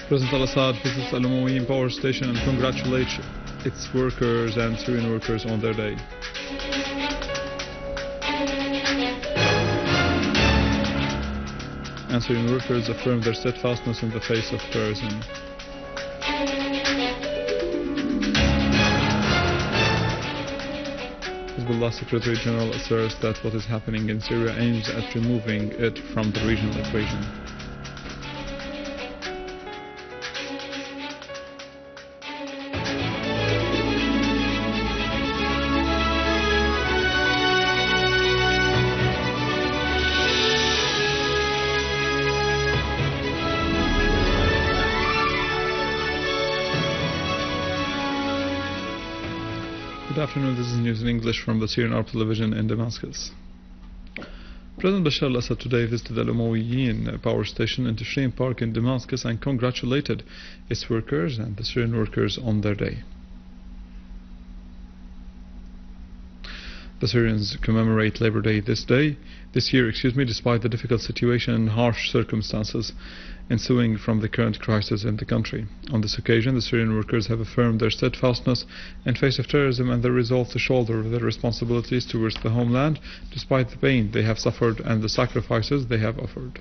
President al-Assad visits al-Umawyeen power station and congratulates its workers and Syrian workers on their day. And Syrian workers affirm their steadfastness in the face of terrorism. Hezbollah Secretary General asserts that what is happening in Syria aims at removing it from the regional equation. Good afternoon, this is news in English from the Syrian Arab television in Damascus. President Bashar al-Assad today visited al-Umawyeen power station in Tashrin Park in Damascus and congratulated its workers and the Syrian workers on their day. The Syrians commemorate Labor Day this year, despite the difficult situation and harsh circumstances ensuing from the current crisis in the country. On this occasion, the Syrian workers have affirmed their steadfastness in face of terrorism and their resolve to shoulder their responsibilities towards the homeland, despite the pain they have suffered and the sacrifices they have offered.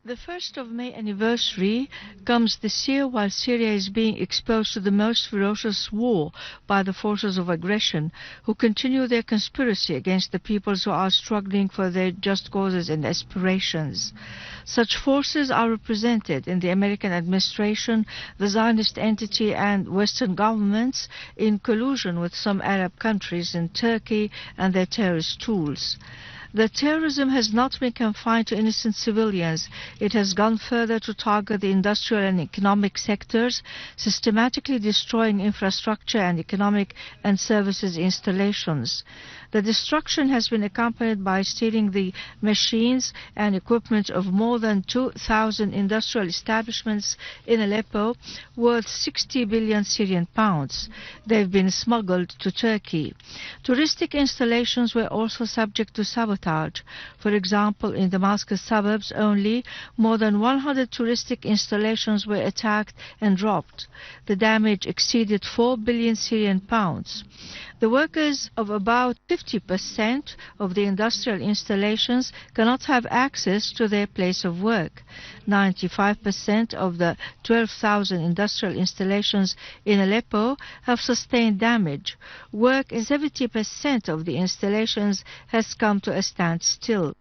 The 1st of May anniversary comes this year while Syria is being exposed to the most ferocious war by the forces of aggression, who continue their conspiracy against the peoples who are struggling for their just causes and aspirations. Such forces are represented in the American administration, the Zionist entity and Western governments in collusion with some Arab countries and Turkey and their terrorist tools. The terrorism has not been confined to innocent civilians. It has gone further to target the industrial and economic sectors, systematically destroying infrastructure and economic and services installations. The destruction has been accompanied by stealing the machines and equipment of more than 2,000 industrial establishments in Aleppo, worth 60 billion Syrian pounds. They've been smuggled to Turkey. Touristic installations were also subject to sabotage. For example, in Damascus suburbs only, more than 100 touristic installations were attacked and dropped. The damage exceeded 4 billion Syrian pounds. The workers of about 50% of the industrial installations cannot have access to their place of work. 95% of the 12,000 industrial installations in Aleppo have sustained damage. Work in 70% of the installations has come to a standstill.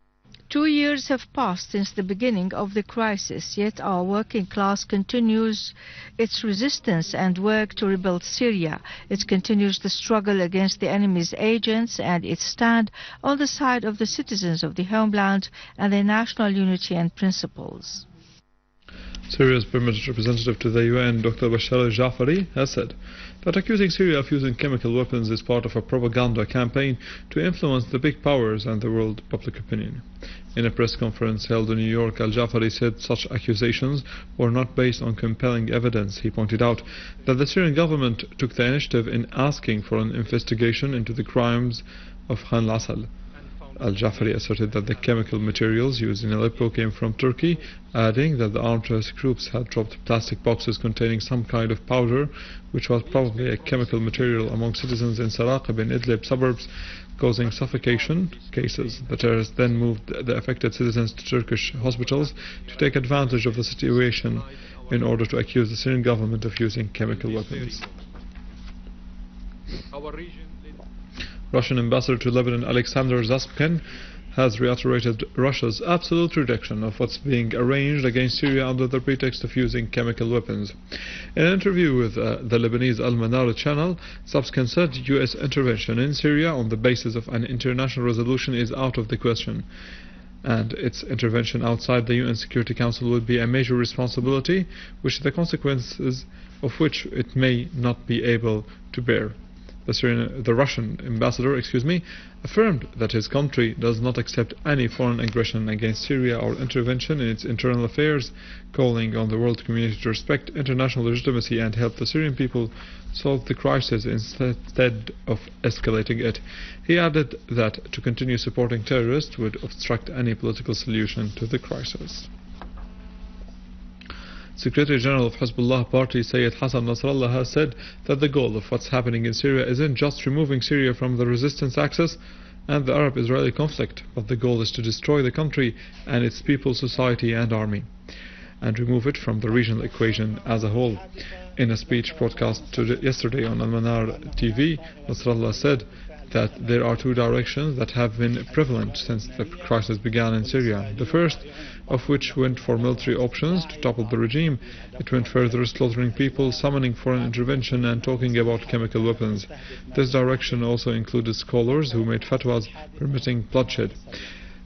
2 years have passed since the beginning of the crisis, yet our working class continues its resistance and work to rebuild Syria. It continues the struggle against the enemy's agents and its stand on the side of the citizens of the homeland and their national unity and principles. Syria's permanent representative to the UN, Dr. Al-Jaafari, has said that accusing Syria of using chemical weapons is part of a propaganda campaign to influence the big powers and the world public opinion. In a press conference held in New York, Al-Jaafari said such accusations were not based on compelling evidence. He pointed out that the Syrian government took the initiative in asking for an investigation into the crimes of al-Assal. Al-Jaafari asserted that the chemical materials used in Aleppo came from Turkey, adding that the armed terrorist groups had dropped plastic boxes containing some kind of powder, which was probably a chemical material, among citizens in Saraqib and Idlib suburbs, causing suffocation cases. The terrorists then moved the affected citizens to Turkish hospitals to take advantage of the situation in order to accuse the Syrian government of using chemical weapons. Russian ambassador to Lebanon Alexander Zasypkin has reiterated Russia's absolute rejection of what's being arranged against Syria under the pretext of using chemical weapons. In an interview with the Lebanese Al-Manar channel, Zasypkin said U.S. intervention in Syria on the basis of an international resolution is out of the question, and its intervention outside the UN Security Council would be a major responsibility, which the consequences of which it may not be able to bear. The Russian ambassador, affirmed that his country does not accept any foreign aggression against Syria or intervention in its internal affairs, calling on the world community to respect international legitimacy and help the Syrian people solve the crisis instead of escalating it. He added that to continue supporting terrorists would obstruct any political solution to the crisis. Secretary General of Hezbollah party Sayyid Hassan Nasrallah has said that the goal of what's happening in Syria isn't just removing Syria from the resistance axis and the Arab-Israeli conflict, but the goal is to destroy the country and its people, society and army, and remove it from the regional equation as a whole. In a speech broadcast yesterday on Al-Manar TV, Nasrallah said that there are two directions that have been prevalent since the crisis began in Syria. The first of which went for military options to topple the regime. It went further, slaughtering people, summoning foreign intervention and talking about chemical weapons. This direction also included scholars who made fatwas permitting bloodshed.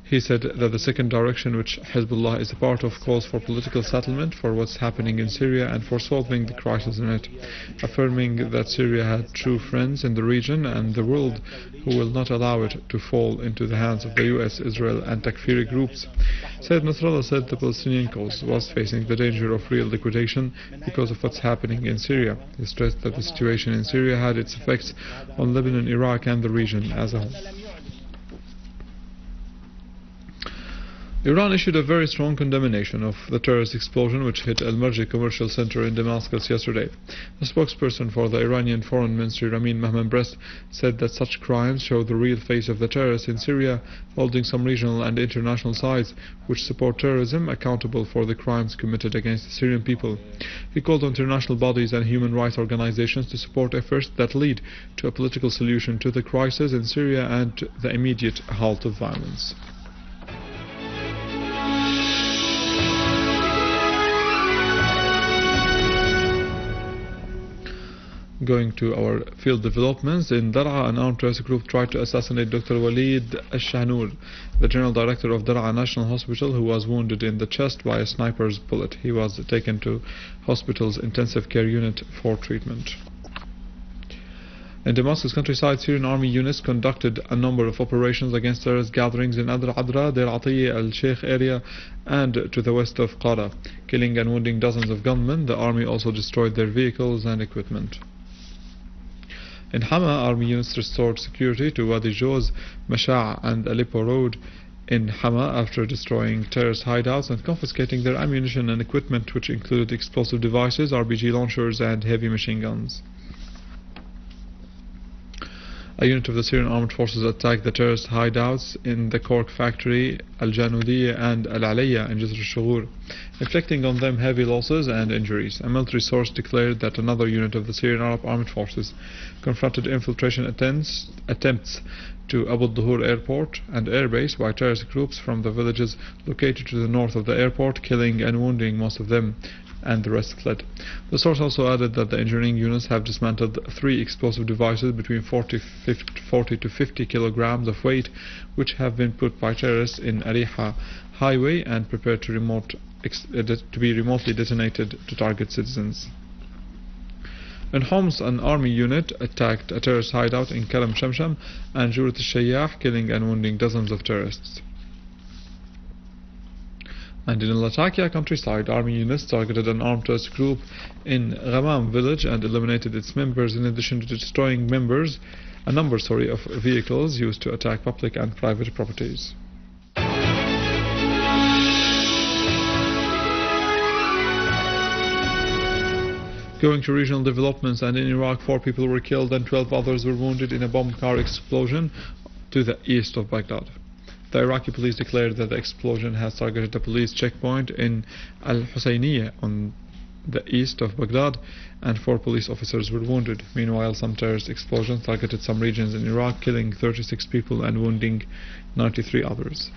He said that the second direction, which Hezbollah is a part of, calls for political settlement for what's happening in Syria and for solving the crisis in it, affirming that Syria had true friends in the region and the world who will not allow it to fall into the hands of the US, Israel and Takfiri groups. Said Nasrallah said the Palestinian cause was facing the danger of real liquidation because of what's happening in Syria. He stressed that the situation in Syria had its effects on Lebanon, Iraq and the region as a whole. Iran issued a very strong condemnation of the terrorist explosion which hit Al-Marji commercial center in Damascus yesterday. The spokesperson for the Iranian Foreign Ministry, Ramin Mahmoudbrest, said that such crimes show the real face of the terrorists in Syria, holding some regional and international sides which support terrorism accountable for the crimes committed against the Syrian people. He called on international bodies and human rights organizations to support efforts that lead to a political solution to the crisis in Syria and to the immediate halt of violence. Going to our field developments, in Dar'a, an armed terrorist group tried to assassinate Dr. Walid al-Shahnour, the general director of Dar'a National Hospital, who was wounded in the chest by a sniper's bullet. He was taken to hospital's intensive care unit for treatment. In Damascus countryside, Syrian army units conducted a number of operations against terrorist gatherings in Adr Adra, Deir Atiyya al-Sheikh area and to the west of Qara, killing and wounding dozens of gunmen. The army also destroyed their vehicles and equipment. In Hama, army units restored security to Wadi Joz, Masha' and Aleppo Road in Hama after destroying terrorist hideouts and confiscating their ammunition and equipment, which included explosive devices, RPG launchers and heavy machine guns. A unit of the Syrian armed forces attacked the terrorist hideouts in the cork factory, Al-Janudiyya and Al-Aliyya in Jisr al-Shughur, inflicting on them heavy losses and injuries. A military source declared that another unit of the Syrian Arab armed forces confronted infiltration attempts to Abu Dhuhr airport and airbase by terrorist groups from the villages located to the north of the airport, killing and wounding most of them, and the rest fled. The source also added that the engineering units have dismantled 3 explosive devices between 40 to 50 kilograms of weight, which have been put by terrorists in Ariha highway and prepared to be remotely detonated to target citizens. In Homs, an army unit attacked a terrorist hideout in Karam Shamsham and Jurat al-Shayyah, killing and wounding dozens of terrorists. And in Latakia countryside, army units targeted an armed terrorist group in Ghamam village and eliminated its members, in addition to destroying a number of vehicles used to attack public and private properties. Going to regional developments, and in Iraq 4 people were killed and 12 others were wounded in a bomb car explosion to the east of Baghdad. The Iraqi police declared that the explosion has targeted a police checkpoint in Al-Husayniya on the east of Baghdad, and 4 police officers were wounded. Meanwhile, some terrorist explosions targeted some regions in Iraq, killing 36 people and wounding 93 others.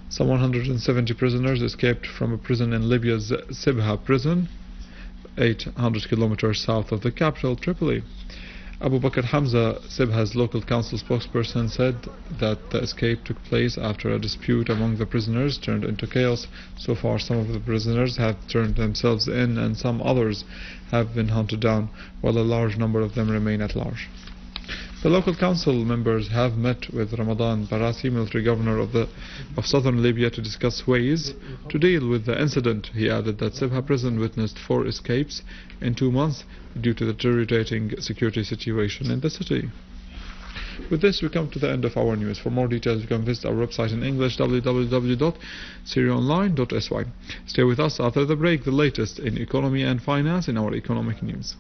Some 170 prisoners escaped from a prison in Libya's Sibha prison, 800 kilometers south of the capital, Tripoli. Abu Bakr Hamza, Sibha's local council spokesperson, said that the escape took place after a dispute among the prisoners turned into chaos. So far, some of the prisoners have turned themselves in and some others have been hunted down, while a large number of them remain at large. The local council members have met with Ramadan Barasi, military governor of southern Libya, to discuss ways to deal with the incident. He added that Sibha prison witnessed 4 escapes in 2 months due to the deteriorating security situation in the city. With this, we come to the end of our news. For more details, you can visit our website in English, www.syriaonline.sy. Stay with us after the break, the latest in economy and finance in our economic news.